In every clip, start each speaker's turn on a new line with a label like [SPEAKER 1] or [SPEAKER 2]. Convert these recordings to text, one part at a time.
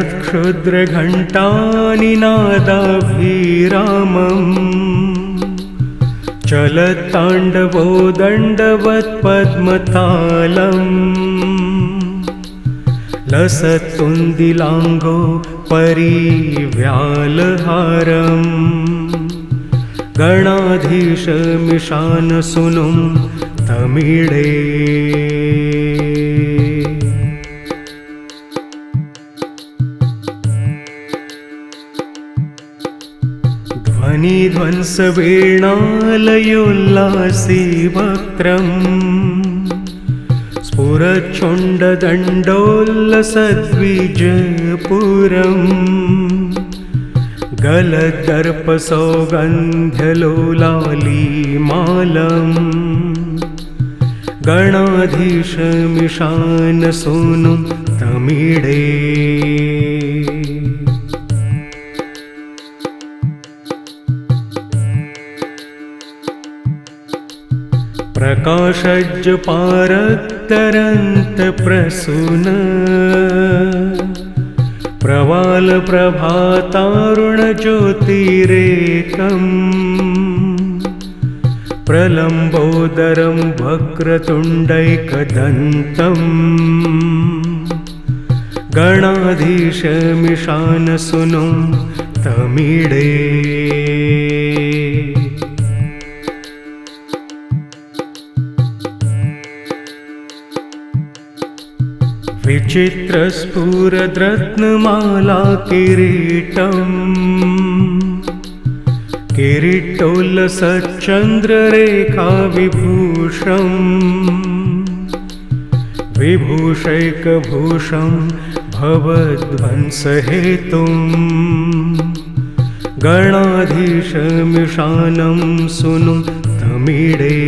[SPEAKER 1] क्षणक्षुद्रघण्टानिनादाभिरामम् चलत्ताण्डवो दण्डवत्पद्मतालम् लसत्तुन्दिलाङ्गो परिव्यालहारम् गणाधीशमिशानसूनुं तमीडे ध्वनिध्वंसवीणालयोल्लासी वक्त्रम् स्फुरच्छुण्डदण्डोल्लसद्विजपुरम् गलद्दर्पसौगन्ध्यलोलालीमालम् गणाधीशमिशानसूनुं तमीडे प्रकाशज्जपारक्तरन्तप्रसून प्रवालप्रभातारुणज्योतिरेकम् प्रलम्बोदरं वक्रतुण्डैकदन्तम् गणाधीशमिशानसूनुं तमीडे विचित्रस्फुरद्रत्नमाला किरीटम् किरीटोल्लसच्चन्द्ररेखाविभूषम् विभूषैकभूषं भवध्वंसहेतुम् गणाधीशमिशानं सूनुं तमीडे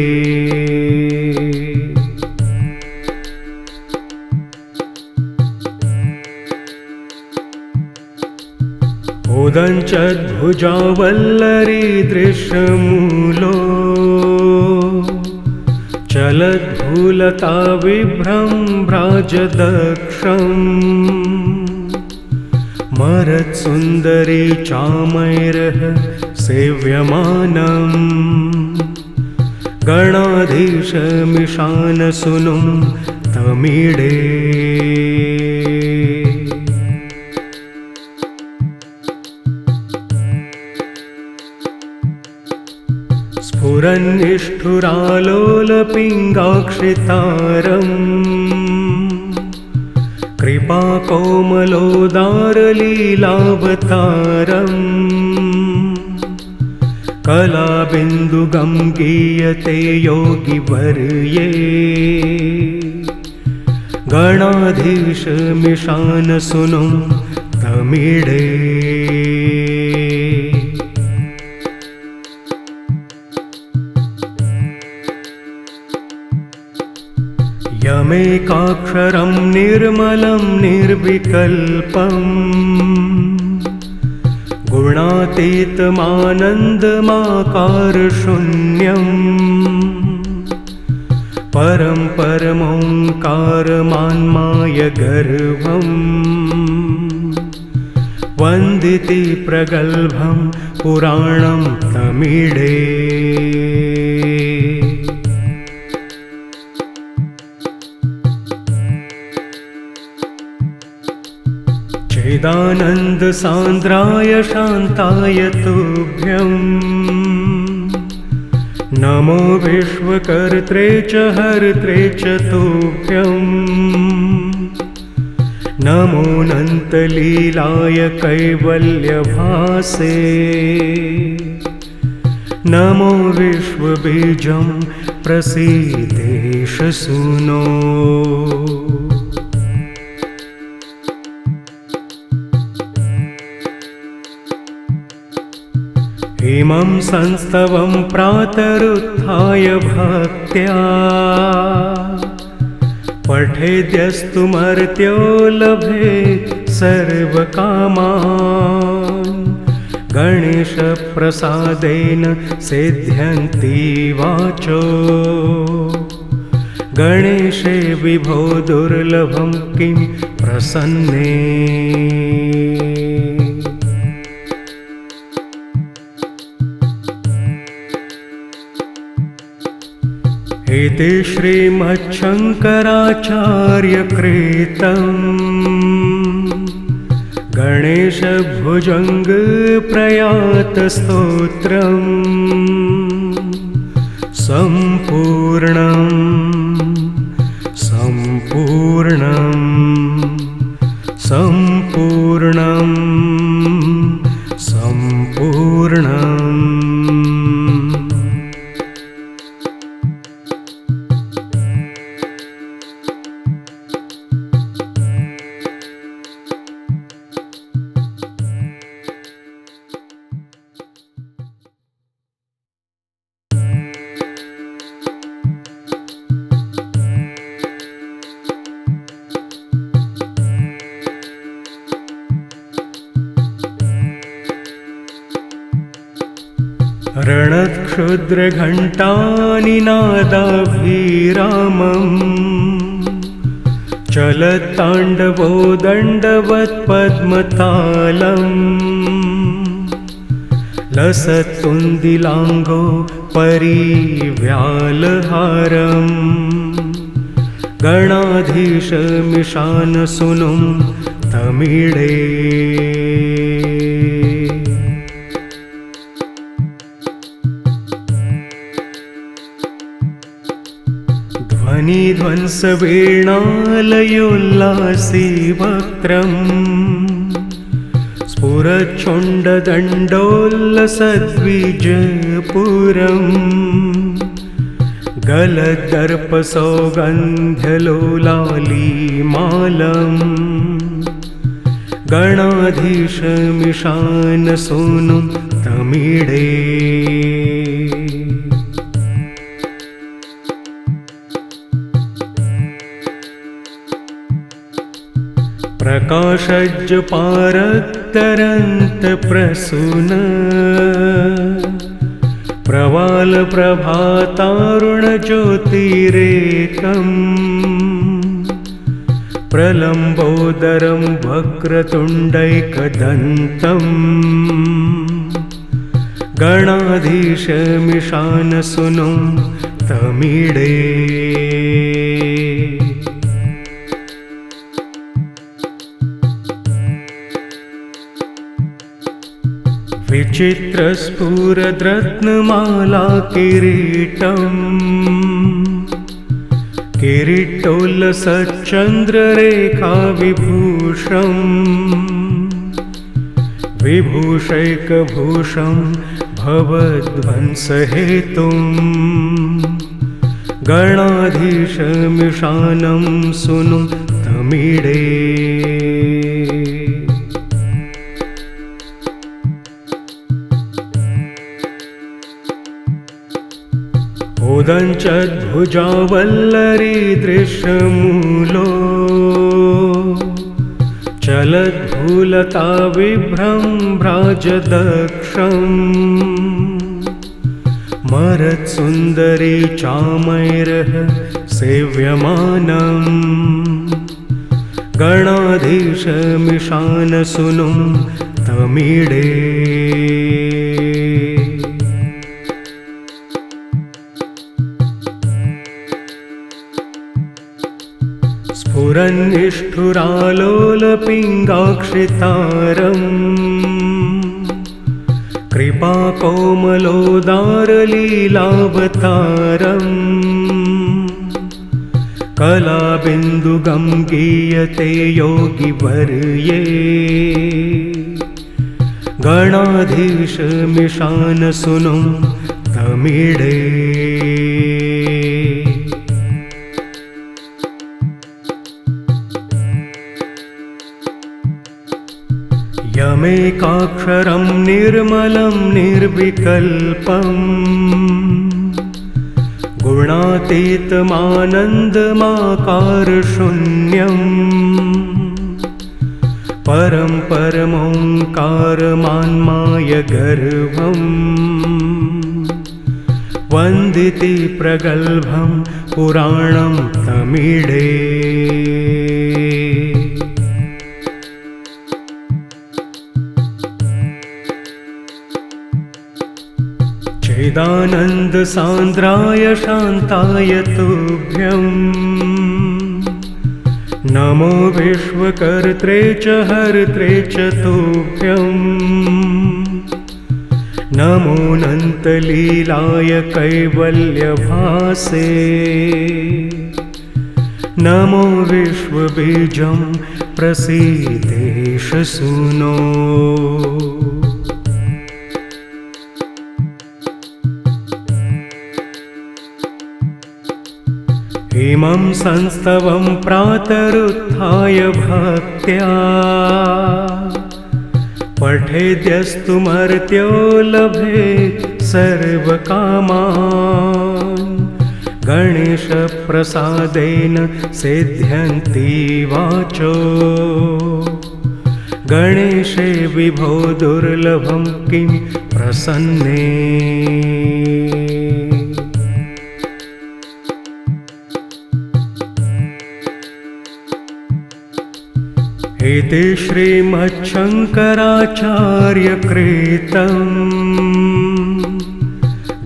[SPEAKER 1] उदञ्चद्भुजावल्लरीदृशमूलो चलद्भूलता विभ्रम्भ्राजदक्षम् मरत्सुन्दरी चामैरः सेव्यमानम् गणाधीशमिशानसूनुं तमीडे स्फुरन्निष्ठुरालोलपिङ्गाक्षितारम् कृपाकोमलोदारलीलावतारम् कलाबिन्दुगं गीयते योगिवर्ये गणाधीशमिशानसूनुं तमीडे यमेकाक्षरं निर्मलं निर्विकल्पम् गुणातीतमानन्दमाकारशून्यम् परं परमोङ्कारमान्मायगर्वम् वन्दिति प्रगल्भं पुराणं तमीडे चिदानन्दसान्द्राय शान्ताय तुभ्यम् नमो विश्वकर्त्रे च हर्त्रे च तुभ्यम् नमोऽनन्तलीलाय कैवल्यभासे नमो विश्वबीजं प्रसीदेश सूनो इमं संस्तवं प्रातरुत्थाय भक्त्या पठेद्यस्तु मर्त्यो लभेत् सर्वकामान् गणेशप्रसादेन सिद्ध्यन्ति वाचो गणेशे विभो दुर्लभं किं प्रसन्ने। इति श्रीमच्छङ्कराचार्यकृतम् गणेशभुजङ्गप्रयातस्तोत्रम् सम्पूर्णम् सम्पूर्णम् सम्पूर्णम् सम्पूर्णम्। रणक्षुद्रघण्टानिनादाभिरामम् चलत्ताण्डवो दण्डवत्पद्मतालम् लसत्तुन्दिलाङ्गो परिव्यालहारम् गणाधीशमिशानसूनुं तमीडे। ध्वनिध्वंसवीणालयोल्लासी वक्त्रम् स्फुरच्छुण्डदण्डोल्लसद्विजपुरम् गलद्दर्पसौगन्ध्यलोलालीमालम् गणाधीशमिशानसूनुं तमीडे। प्रकाशज्जपारक्तरन्तप्रसून प्रवालप्रभातारुणज्योतिरेकम् प्रलम्बोदरं वक्रतुण्डैकदन्तम् गणाधीशमिशानसूनुं तमीडे। विचित्रस्फुरद्रत्नमाला किरीटम् किरीटोल्लसच्चन्द्ररेखाविभूषम् विभूषैकभूषं भवध्वंसहेतुम् गणाधीशमिशानं सूनुं तमीडे। उदञ्चद्भुजावल्लरीदृशमूलो चलद्भूलता विभ्रम्भ्राजदक्षम् मरत्सुन्दरी चामैरः सेव्यमानम् गणाधीशमिशानसूनुं तमीडे। स्फुरन्निष्ठुरालोलपिङ्गाक्षितारम् कृपाकोमलोदारलीलावतारम् कलाबिन्दुगं गीयते योगिवर्ये गणाधीशमिशानसूनुं तमीडे। यमेकाक्षरं निर्मलं निर्विकल्पम् गुणातीतमानन्दमाकारशून्यम् परं परमोङ्कारमान्मायगर्भम् वन्दिति प्रगल्भं पुराणं तमीडे। चिदानन्दसान्द्राय शान्ताय तुभ्यं नमो विश्वकर्त्रे च हर्त्रे च तुभ्यं नमोऽनन्तलीलाय कैवल्यभासे नमो विश्वबीजं प्रसीदेश सूनो इमं संस्तवं प्रातरुत्थाय भक्त्या पठेद्यस्तु मर्त्यो लभेत् सर्वकामान् गणेशप्रसादेन सिद्ध्यन्ति वाचो गणेशे विभो दुर्लभं किं प्रसन्ने इति श्रीमच्छङ्कराचार्यकृतं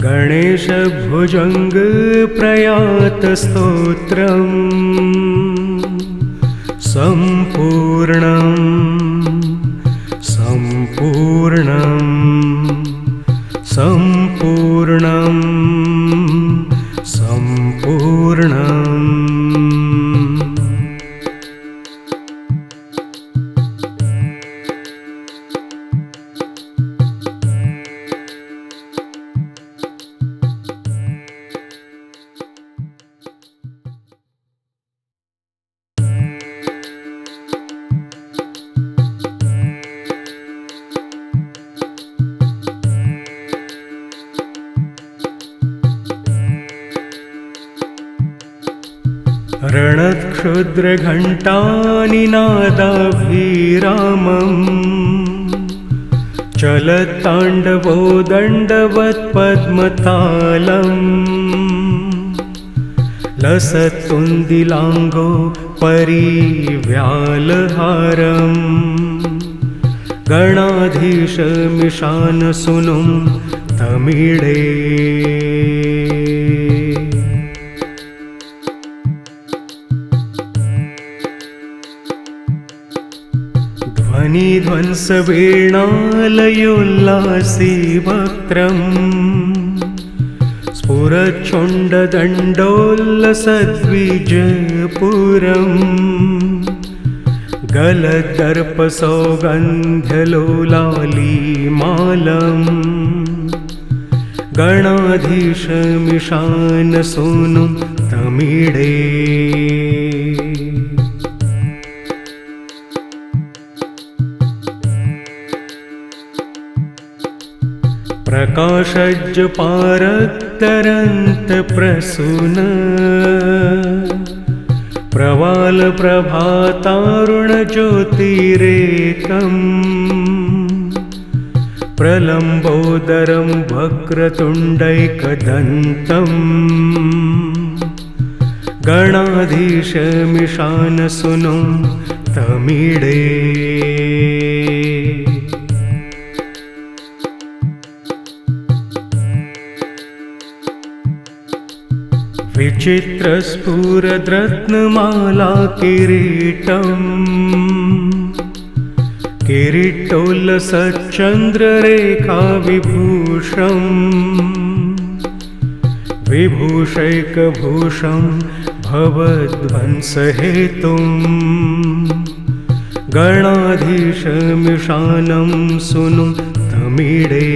[SPEAKER 1] गणेशभुजङ्गप्रयातस्तोत्रम् सम्पूर्णम् सम्पूर्णम् सम्पूर्णम् सम्पूर्णम्। रणत्क्षुद्रघण्टानिनादाभिरामम् चलत्ताण्डवो दण्डवत्पद्मतालम् लसत्तुन्दिलाङ्गो परिव्यालहारम् गणाधीशमिशानसूनुं तमीडे ध्वनिध्वंसवीणालयोल्लासी वक्त्रम् स्फुरच्छुण्डदण्डोल्लसद्विजपुरम् गलदर्पसौगन्ध्यलोलालीमालम् गणाधीशमिशानसूनुं तमीडे प्रकाशज्जपारक्तरन्तप्रसून प्रवालप्रभातारुणज्योतिरेकम् प्रलम्बोदरं वक्रतुण्डैकदन्तम् गणाधीशमिशानसूनुं तमीडे विचित्रस्फुरद्रत्नमाला किरीटम् किरीटोल्लसच्चन्द्ररेखाविभूषम् विभूषैकभूषं भवध्वंसहेतुम् गणाधीशमिशानं सूनुं तमीडे